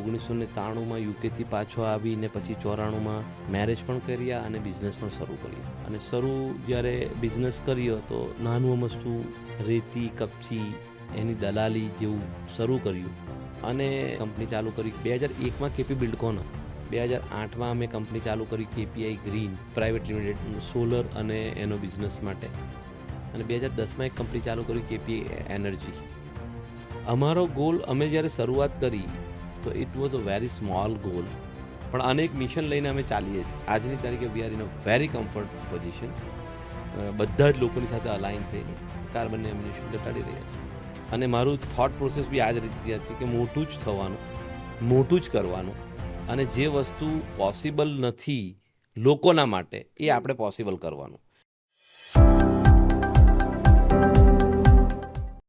1993માં યુકેથી પાછો આવીને પછી 94માં મેરેજ પણ કર્યા અને બિઝનેસ પણ શરૂ કર્યો. અને જ્યારે બિઝનેસ કર્યો તો નાનું અમસ્તું રેતી કપચી એની દલાલી જેવું શરૂ કર્યું અને કંપની ચાલુ કરી. 2001માં કેપી બિલ્ડકોન, 2008માં અમે કંપની ચાલુ કરી KPI green private limited solar અને એનો બિઝનેસ માટે, અને 2010માં એક કંપની ચાલુ કરી કેપીઆઈ એનર્જી. અમારો ગોલ, અમે જ્યારે શરૂઆત કરી તો it was a very small goal, પણ આને એક મિશન લઈને અમે ચાલીએ છીએ. આજની તારીખે we are in a very comfort position. બધા જ લોકોની સાથે અલાઇન થઈને કાર્બન એમિશન ઘટાડી રહ્યા છે. અને મારું થોટ પ્રોસેસ બી આ જ રીતે હતી કે મોટું જ થવાનું, મોટું જ કરવાનું, અને જે વસ્તુ પોસિબલ નથી લોકોના માટે એ આપણે પોસિબલ કરવાનું.